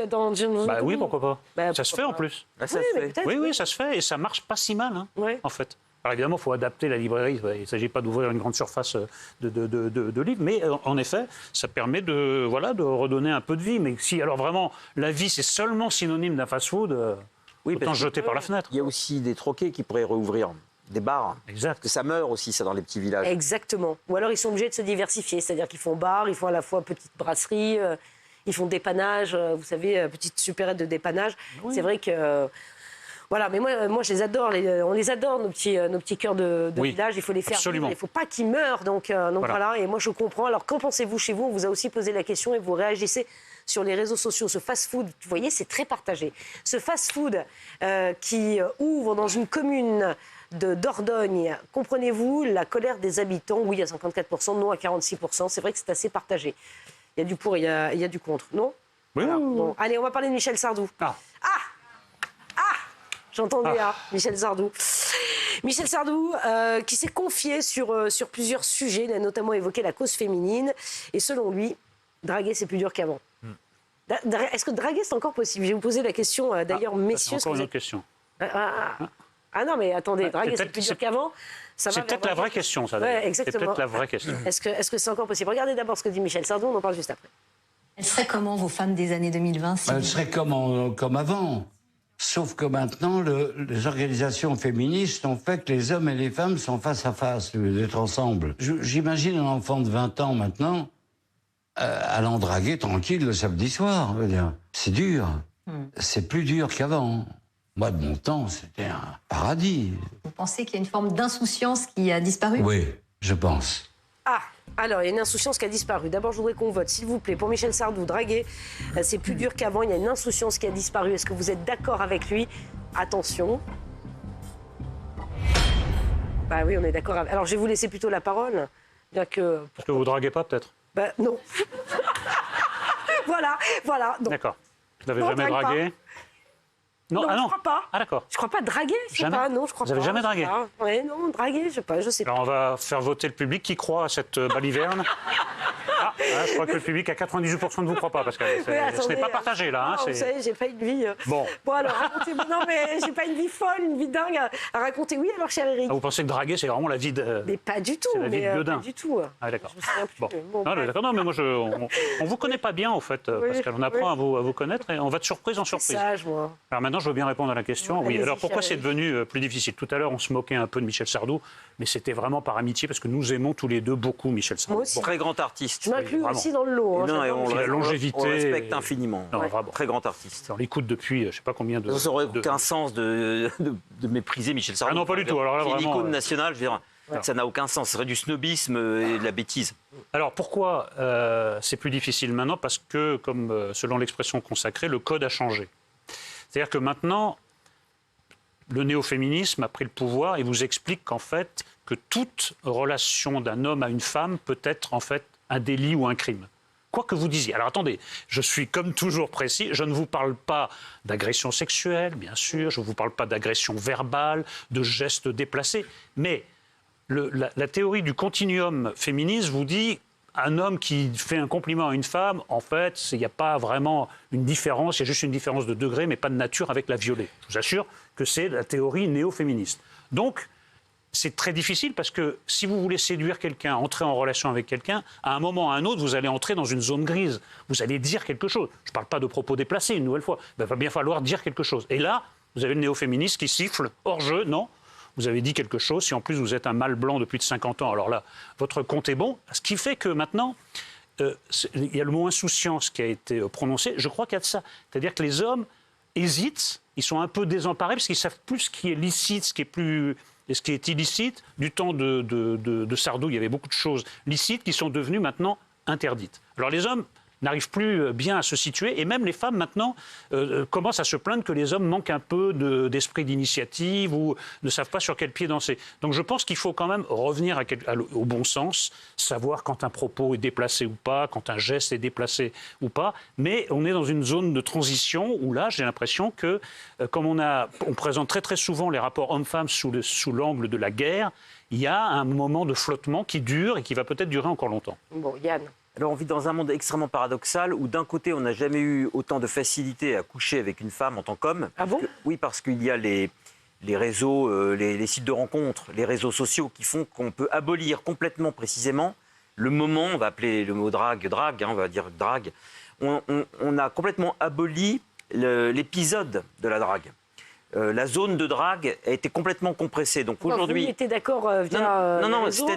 Bah oui, pourquoi pas. Ça se fait en plus. Ça se fait. Oui, ça se fait et ça marche pas si mal, en fait. Alors évidemment, il faut adapter la librairie. Il ne s'agit pas d'ouvrir une grande surface de livres, mais en effet, ça permet de redonner un peu de vie. Mais si alors vraiment la vie c'est seulement synonyme d'un fast-food, autant se jeter par la fenêtre. Il y a aussi des troquets qui pourraient rouvrir, des bars. Exact. Parce que ça meurt aussi, ça, dans les petits villages. Exactement. Ou alors ils sont obligés de se diversifier, c'est-à-dire qu'ils font bar, ils font à la fois petite brasserie, ils font dépannage, vous savez, petite supérette de dépannage. Oui. C'est vrai que... Voilà, mais moi je les adore, on les adore, nos petits cœurs de village, il faut les faire vivre, il ne faut pas qu'ils meurent, donc voilà, et moi je comprends. Alors qu'en pensez-vous chez vous? On vous a aussi posé la question et vous réagissez sur les réseaux sociaux. Ce fast-food, vous voyez, c'est très partagé. Ce fast-food qui ouvre dans une commune de Dordogne, comprenez-vous la colère des habitants? Oui, à 54%, non à 46%, c'est vrai que c'est assez partagé. Il y a du pour, il y a du contre, non? Oui. Voilà. Bon, allez, on va parler de Michel Sardou. J'ai entendu, Michel Sardou. Michel Sardou, qui s'est confié sur plusieurs sujets. Il a notamment évoqué la cause féminine. Et selon lui, draguer, c'est plus dur qu'avant. Est-ce que draguer, c'est encore possible? Je vais vous poser la question, d'ailleurs, messieurs. C'est encore une autre question. Ah non, mais attendez, draguer, c'est plus dur qu'avant. C'est peut-être la vraie question, ça. Ouais, exactement. C'est peut-être la vraie question. Est-ce que c'est encore possible? Regardez d'abord ce que dit Michel Sardou, on en parle juste après. Elles seraient comment, vos femmes des années 2020 Elles seraient comme avant. Sauf que maintenant, les organisations féministes ont fait que les hommes et les femmes sont face à face, d'être ensemble. J'imagine un enfant de 20 ans maintenant allant draguer tranquille le samedi soir. C'est dur. C'est plus dur qu'avant. Moi, de mon temps, c'était un paradis. Vous pensez qu'il y a une forme d'insouciance qui a disparu? Oui, je pense. Alors, il y a une insouciance qui a disparu. D'abord, je voudrais qu'on vote, s'il vous plaît, pour Michel Sardou. Draguer, c'est plus dur qu'avant. Il y a une insouciance qui a disparu. Est-ce que vous êtes d'accord avec lui? Attention. Bah oui, on est d'accord. Alors, je vais vous laisser plutôt la parole. Bien que... Parce que vous draguez pas, peut-être? Bah non. Voilà. D'accord. Vous n'avez jamais dragué? Non, je crois pas. Ah, d'accord. Je crois pas draguer, je sais jamais. pas, non, je crois Vous pas. avez jamais dragué? Oui, non, draguer, je sais pas, je sais pas. Alors on va faire voter le public qui croit à cette baliverne. Je crois que le public à 98% ne vous croit pas, parce que ce n'est pas partagé là. Vous savez, j'ai pas une vie. Bon alors racontez-moi. Non, mais j'ai pas une vie folle, une vie dingue à raconter. Oui, alors cher Eric. Vous pensez que draguer, c'est vraiment la vie de. Mais pas du tout. C'est la vie de Biodin. Pas du tout. Ah d'accord. Je me souviens plus. Bon. D'accord, non, mais moi on vous connaît pas bien en fait, Pascal. On apprend à vous connaître et on va de surprise en surprise. Sage, moi. Alors maintenant, je veux bien répondre à la question. Oui. Alors pourquoi c'est devenu plus difficile? Tout à l'heure, on se moquait un peu de Michel Sardou, mais c'était vraiment par amitié parce que nous aimons tous les deux beaucoup Michel Sardou. Moi aussi. Très grand artiste. Je m'inclus aussi dans le lot. Non, et la longévité. On le respecte infiniment. Non, vraiment. Très grand artiste. On l'écoute depuis je ne sais pas combien de... Ça n'aurait aucun sens de mépriser Michel Sardou. Ah non, pas du tout. Alors là, c'est vraiment, une icône nationale, je veux dire, ça n'a aucun sens. Ce serait du snobisme et de la bêtise. Alors pourquoi c'est plus difficile maintenant? Parce que, comme selon l'expression consacrée, le code a changé. C'est-à-dire que maintenant, le néo-féminisme a pris le pouvoir et vous explique qu'en fait, que toute relation d'un homme à une femme peut être en fait un délit ou un crime. Quoi que vous disiez. Alors attendez, je suis comme toujours précis, je ne vous parle pas d'agression sexuelle, bien sûr, je ne vous parle pas d'agression verbale, de gestes déplacés, mais la théorie du continuum féministe vous dit un homme qui fait un compliment à une femme, en fait, il n'y a pas vraiment une différence, il y a juste une différence de degré, mais pas de nature avec la violer. Je vous assure que c'est la théorie néo-féministe. Donc, c'est très difficile parce que si vous voulez séduire quelqu'un, entrer en relation avec quelqu'un, à un moment ou à un autre, vous allez entrer dans une zone grise. Vous allez dire quelque chose. Je ne parle pas de propos déplacés, une nouvelle fois. Il va bien falloir dire quelque chose. Et là, vous avez le néo-féministe qui siffle, hors jeu, non. Vous avez dit quelque chose, si en plus vous êtes un mâle blanc de plus de 50 ans, alors là, votre compte est bon. Ce qui fait que maintenant, il y a le mot insouciance qui a été prononcé. Je crois qu'il y a de ça. C'est-à-dire que les hommes hésitent, ils sont un peu désemparés parce qu'ils savent plus ce qui est licite, ce qui est illicite. Du temps de Sardou, il y avait beaucoup de choses licites qui sont devenues maintenant interdites. Alors les hommes n'arrivent plus bien à se situer et même les femmes maintenant commencent à se plaindre que les hommes manquent un peu d'esprit d'initiative ou ne savent pas sur quel pied danser. Donc je pense qu'il faut quand même revenir au bon sens, savoir quand un propos est déplacé ou pas, quand un geste est déplacé ou pas, mais on est dans une zone de transition où là j'ai l'impression que comme on présente très très souvent les rapports hommes-femmes sous l'angle de la guerre, il y a un moment de flottement qui dure et qui va peut-être durer encore longtemps. Bon, Yann. Alors on vit dans un monde extrêmement paradoxal où d'un côté on n'a jamais eu autant de facilité à coucher avec une femme en tant qu'homme. Ah bon ? Oui, parce qu'il y a les réseaux, les sites de rencontres, les réseaux sociaux qui font qu'on peut abolir complètement précisément le moment, on va appeler le mot drague, on va dire drague. On a complètement aboli l'épisode de la drague. La zone de drague a été complètement compressée. Donc aujourd'hui, vous mettez d'accord via non, les réseaux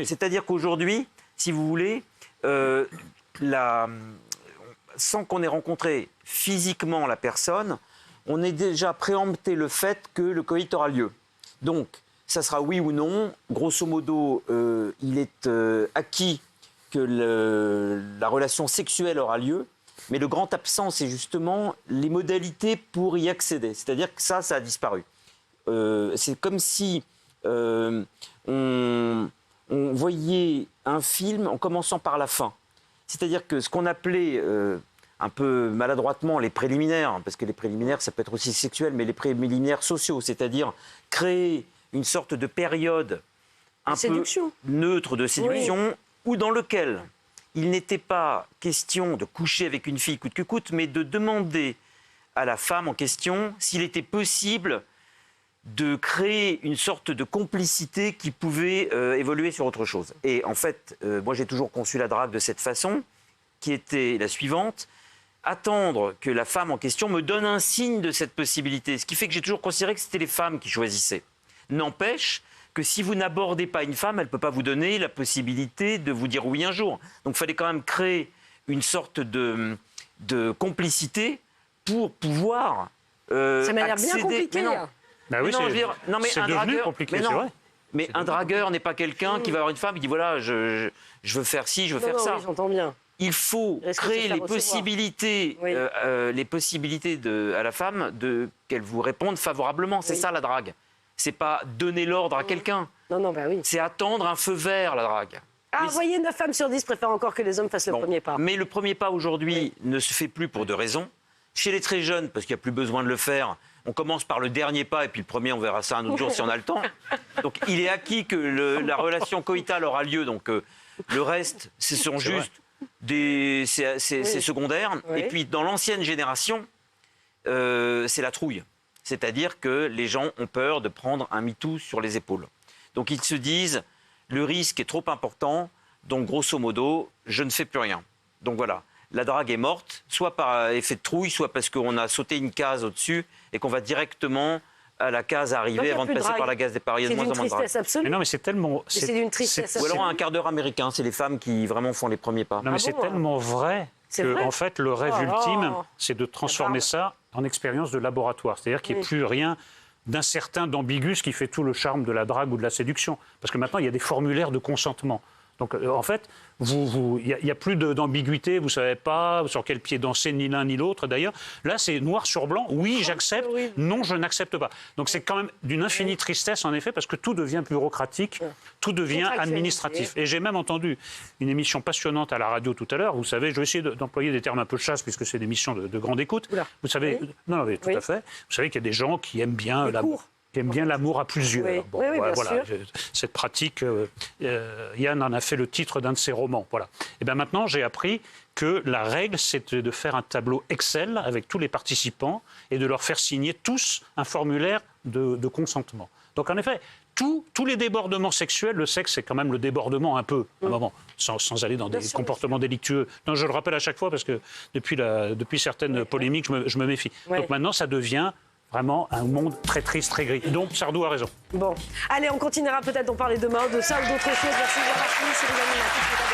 c'est-à-dire qu'aujourd'hui, si vous voulez, sans qu'on ait rencontré physiquement la personne, on est déjà préempté le fait que le coït aura lieu. Donc, ça sera oui ou non. Grosso modo, il est acquis que la relation sexuelle aura lieu. Mais le grand absent, c'est justement les modalités pour y accéder. C'est-à-dire que ça a disparu. C'est comme si on voyait un film en commençant par la fin. C'est-à-dire que ce qu'on appelait un peu maladroitement les préliminaires, parce que les préliminaires, ça peut être aussi sexuel, mais les préliminaires sociaux, c'est-à-dire créer une sorte de période un peu neutre de séduction, ou dans lequel il n'était pas question de coucher avec une fille coûte que coûte, mais de demander à la femme en question s'il était possible de créer une sorte de complicité qui pouvait évoluer sur autre chose. Et en fait, moi j'ai toujours conçu la drague de cette façon, qui était la suivante, attendre que la femme en question me donne un signe de cette possibilité, ce qui fait que j'ai toujours considéré que c'était les femmes qui choisissaient. N'empêche que si vous n'abordez pas une femme, elle ne peut pas vous donner la possibilité de vous dire oui un jour. Donc il fallait quand même créer une sorte de complicité pour pouvoir ça m'a l'air bien compliqué. Bah oui, c'est devenu compliqué, c'est vrai. Mais un dragueur n'est pas quelqu'un qui va avoir une femme et dit voilà, je veux faire ci, je veux faire ça. Oui, j'entends bien. Il faut créer les possibilités, à la femme qu'elle vous réponde favorablement. C'est ça la drague. C'est pas donner l'ordre à quelqu'un. Non, bah oui. C'est attendre un feu vert, la drague. Ah, vous voyez, 9 femmes sur 10 préfèrent encore que les hommes fassent le premier pas. Mais le premier pas aujourd'hui ne se fait plus pour deux raisons. Chez les très jeunes, parce qu'il n'y a plus besoin de le faire, on commence par le dernier pas et puis le premier, on verra ça un autre jour si on a le temps. Donc il est acquis que la relation coïtale aura lieu. Donc le reste, ce sont juste c'est secondaire. Oui. Et puis dans l'ancienne génération, c'est la trouille. C'est-à-dire que les gens ont peur de prendre un MeToo sur les épaules. Donc ils se disent, le risque est trop important, donc grosso modo, je ne fais plus rien. Donc voilà, la drague est morte, soit par effet de trouille, soit parce qu'on a sauté une case au-dessus et qu'on va directement à la case arrivée avant de passer par la case des pariers. C'est d'une tristesse absolue. Mais non, mais c'est tellement... C'est d'une tristesse absolue. Ou alors un quart d'heure américain, c'est les femmes qui vraiment font les premiers pas. Non, mais c'est tellement vrai que, en fait, le rêve ultime, c'est de transformer ça en expérience de laboratoire. C'est-à-dire qu'il n'y ait plus rien d'incertain, d'ambigu, ce qui fait tout le charme de la drague ou de la séduction. Parce que maintenant, il y a des formulaires de consentement. Donc en fait, il n'y a plus d'ambiguïté, vous ne savez pas sur quel pied danser, ni l'un ni l'autre d'ailleurs. Là, c'est noir sur blanc, oui, j'accepte, non, je n'accepte pas. Donc c'est quand même d'une infinie tristesse, en effet, parce que tout devient bureaucratique, tout devient administratif. Et j'ai même entendu une émission passionnante à la radio tout à l'heure, vous savez, je vais essayer d'employer des termes un peu chasse, puisque c'est une émission de grande écoute. Vous savez, non, mais tout à fait, vous savez qu'il y a des gens qui aiment bien l'amour à plusieurs. Oui. Bon, oui, bien voilà, sûr. cette pratique, Yann en a fait le titre d'un de ses romans. Voilà. Et bien maintenant, j'ai appris que la règle, c'est de faire un tableau Excel avec tous les participants et de leur faire signer tous un formulaire de consentement. Donc en effet, tous les débordements sexuels, le sexe, c'est quand même le débordement un peu, à un moment, sans aller dans des comportements délictueux. Non, je le rappelle à chaque fois parce que depuis certaines polémiques, je me méfie. Donc maintenant, ça devient vraiment un monde très triste, très gris. Donc Sardou a raison. Bon, allez, on continuera peut-être d'en parler demain, de ça ou d'autres choses. Merci d'avoir suivi.